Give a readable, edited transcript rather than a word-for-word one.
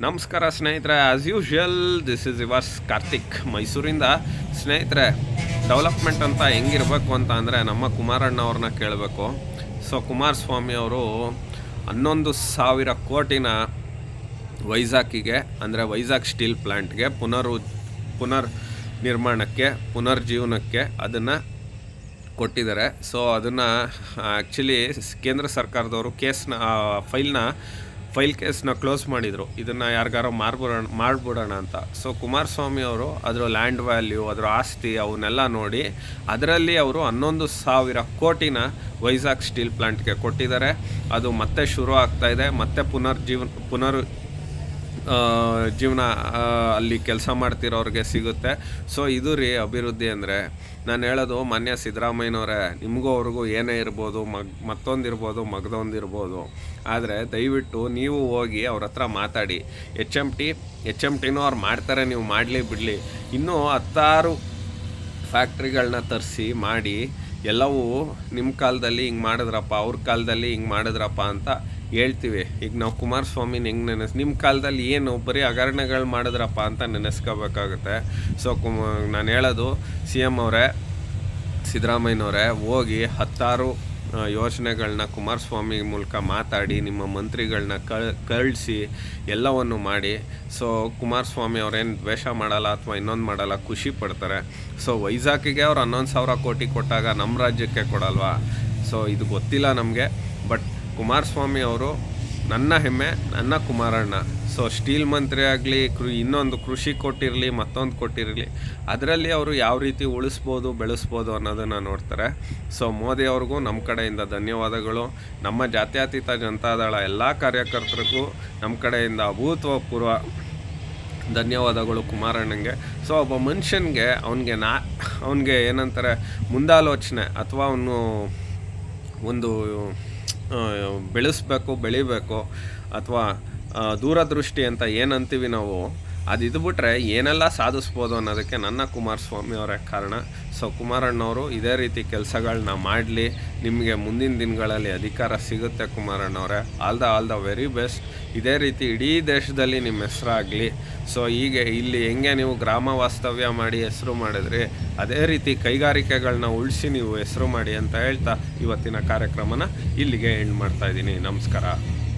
ನಮಸ್ಕಾರ ಸ್ನೇಹಿತರೆ, as usual this is yours Karthik ಮೈಸೂರಿಂದ. ಸ್ನೇಹಿತರೆ, ಡೆವಲಪ್ಮೆಂಟ್ ಅಂತ ಹೆಂಗಿರಬೇಕು ಅಂತ ಅಂದರೆ ನಮ್ಮ ಕುಮಾರಣ್ಣವ್ರನ್ನ ಕೇಳಬೇಕು. ಸೊ ಕುಮಾರಸ್ವಾಮಿ ಅವರು 11,000 ಕೋಟಿನ ವೈಜಾಗಿಗೆ ಅಂದರೆ ವೈಜಾಗ್ ಸ್ಟೀಲ್ ಪ್ಲ್ಯಾಂಟ್ಗೆ ಪುನರ್ ನಿರ್ಮಾಣಕ್ಕೆ ಪುನರ್ಜೀವನಕ್ಕೆ ಅದನ್ನು ಕೊಟ್ಟಿದ್ದಾರೆ. ಸೊ ಅದನ್ನು ಆ್ಯಕ್ಚುಲಿ ಕೇಂದ್ರ ಸರ್ಕಾರದವರು ಫೈಲ್ ಕೇಸ್ನ ಕ್ಲೋಸ್ ಮಾಡಿದರು, ಇದನ್ನು ಯಾರಿಗಾರೋ ಮಾಡಿಬಿಡೋಣ ಅಂತ. ಸೊ ಕುಮಾರಸ್ವಾಮಿ ಅವರು ಅದರ ಲ್ಯಾಂಡ್ ವ್ಯಾಲ್ಯೂ, ಅದರ ಆಸ್ತಿ ಅವನ್ನೆಲ್ಲ ನೋಡಿ ಅದರಲ್ಲಿ ಅವರು 11,000 ಕೋಟಿನ ವೈಜಾಗ್ ಸ್ಟೀಲ್ ಪ್ಲ್ಯಾಂಟ್ಗೆ ಕೊಟ್ಟಿದ್ದಾರೆ. ಅದು ಮತ್ತೆ ಶುರು ಆಗ್ತಾಯಿದೆ, ಮತ್ತೆ ಜೀವನ ಅಲ್ಲಿ ಕೆಲಸ ಮಾಡ್ತಿರೋರಿಗೆ ಸಿಗುತ್ತೆ. ಸೊ ಇದು ರೀ ಅಭಿವೃದ್ಧಿ ಅಂದರೆ. ನಾನು ಹೇಳೋದು, ಮಾನ್ಯ ಸಿದ್ದರಾಮಯ್ಯನವರೇ, ನಿಮಗೂ ಅವ್ರಿಗೂ ಏನೇ ಇರ್ಬೋದು, ಮತ್ತೊಂದಿರ್ಬೋದು, ಮಗದೊಂದಿರ್ಬೋದು, ಆದರೆ ದಯವಿಟ್ಟು ನೀವು ಹೋಗಿ ಅವ್ರ ಹತ್ರ ಮಾತಾಡಿ. ಎಚ್ ಎಮ್ ಟಿನೂ ಅವ್ರು ಮಾಡ್ತಾರೆ, ನೀವು ಮಾಡಲಿ ಬಿಡಲಿ. ಇನ್ನೂ 10 ಫ್ಯಾಕ್ಟ್ರಿಗಳನ್ನ ತರಿಸಿ ಮಾಡಿ ಎಲ್ಲವೂ ನಿಮ್ಮ ಕಾಲದಲ್ಲಿ ಹಿಂಗೆ ಮಾಡಿದ್ರಪ್ಪ, ಅವ್ರ ಕಾಲದಲ್ಲಿ ಹಿಂಗೆ ಮಾಡಿದ್ರಪ್ಪ ಅಂತ ಹೇಳ್ತೀವಿ. ಈಗ ನಾವು ಕುಮಾರಸ್ವಾಮಿನ ಹೆಂಗೆ ನಿಮ್ಮ ಕಾಲದಲ್ಲಿ ಏನು ಬರೀ ಹಗರಣಗಳು ಮಾಡಿದ್ರಪ್ಪ ಅಂತ ನೆನೆಸ್ಕೋಬೇಕಾಗುತ್ತೆ. ಸೊ ನಾನು ಹೇಳೋದು, CM ಅವರೇ, ಸಿದ್ದರಾಮಯ್ಯನವರೇ, ಹೋಗಿ 10 ಯೋಜನೆಗಳನ್ನ ಕುಮಾರಸ್ವಾಮಿ ಮೂಲಕ ಮಾತಾಡಿ, ನಿಮ್ಮ ಮಂತ್ರಿಗಳನ್ನ ಕಳಿಸಿ ಎಲ್ಲವನ್ನು ಮಾಡಿ. ಸೊ ಕುಮಾರಸ್ವಾಮಿ ಅವ್ರೇನು ದ್ವೇಷ ಮಾಡಲ್ಲ ಅಥವಾ ಇನ್ನೊಂದು ಮಾಡಲ್ಲ, ಖುಷಿ ಪಡ್ತಾರೆ. ಸೊ ವೈಜಾಗಿಗೆ ಅವ್ರು 11,000 ಕೋಟಿ ಕೊಟ್ಟಾಗ ನಮ್ಮ ರಾಜ್ಯಕ್ಕೆ ಕೊಡಲ್ವಾ? ಸೊ ಇದು ಗೊತ್ತಿಲ್ಲ ನಮಗೆ. ಬಟ್ ಕುಮಾರಸ್ವಾಮಿ ಅವರು ನನ್ನ ಹೆಮ್ಮೆ, ನನ್ನ ಕುಮಾರಣ್ಣ. ಸೊ ಸ್ಟೀಲ್ ಮಂತ್ರಿ ಆಗಲಿ, ಇನ್ನೊಂದು ಕೃಷಿ ಕೊಟ್ಟಿರಲಿ, ಮತ್ತೊಂದು ಕೊಟ್ಟಿರಲಿ, ಅದರಲ್ಲಿ ಅವರು ಯಾವ ರೀತಿ ಉಳಿಸ್ಬೋದು, ಬೆಳೆಸ್ಬೋದು ಅನ್ನೋದನ್ನು ನೋಡ್ತಾರೆ. ಸೊ ಮೋದಿ ಅವ್ರಿಗೂ ನಮ್ಮ ಕಡೆಯಿಂದ ಧನ್ಯವಾದಗಳು. ನಮ್ಮ ಜಾತ್ಯತೀತ ಜನತಾದಳ ಎಲ್ಲ ಕಾರ್ಯಕರ್ತರಿಗೂ ನಮ್ಮ ಕಡೆಯಿಂದ ಅಭೂತಪೂರ್ವ ಧನ್ಯವಾದಗಳು ಕುಮಾರಣ್ಣಂಗೆ. ಸೊ ಒಬ್ಬ ಮನುಷ್ಯನಿಗೆ ಅವನಿಗೆ ಏನಂತಾರೆ, ಮುಂದಾಲೋಚನೆ ಅಥವಾ ಅವನು ಒಂದು ಬೆಳಿಬೇಕು ಅಥವಾ ದೂರದೃಷ್ಟಿ ಅಂತ ಏನಂತೀವಿ ನಾವು, ಅದು ಇದ್ಬಿಟ್ರೆ ಏನೆಲ್ಲ ಸಾಧಿಸ್ಬೋದು ಅನ್ನೋದಕ್ಕೆ ನನ್ನ ಕುಮಾರಸ್ವಾಮಿ ಅವರೇ ಕಾರಣ. ಸೊ ಕುಮಾರಣ್ಣವರು ಇದೇ ರೀತಿ ಕೆಲಸಗಳನ್ನ ಮಾಡಲಿ, ನಿಮಗೆ ಮುಂದಿನ ದಿನಗಳಲ್ಲಿ ಅಧಿಕಾರ ಸಿಗುತ್ತೆ ಕುಮಾರಣ್ಣವರೇ. All the very best. ಇದೇ ರೀತಿ ಇಡೀ ದೇಶದಲ್ಲಿ ನಿಮ್ಮ ಹೆಸರಾಗಲಿ. ಸೊ ಹೀಗೆ ಇಲ್ಲಿ ಹೆಂಗೆ ನೀವು ಗ್ರಾಮ ವಾಸ್ತವ್ಯ ಮಾಡಿ ಹೆಸರು ಮಾಡಿದ್ರಿ, ಅದೇ ರೀತಿ ಕೈಗಾರಿಕೆಗಳನ್ನ ಉಳಿಸಿ ನೀವು ಹೆಸರು ಮಾಡಿ ಅಂತ ಹೇಳ್ತಾ ಇವತ್ತಿನ ಕಾರ್ಯಕ್ರಮನ ಇಲ್ಲಿಗೆ ಎಂಡ್ ಮಾಡ್ತಾಯಿದ್ದೀನಿ. ನಮಸ್ಕಾರ.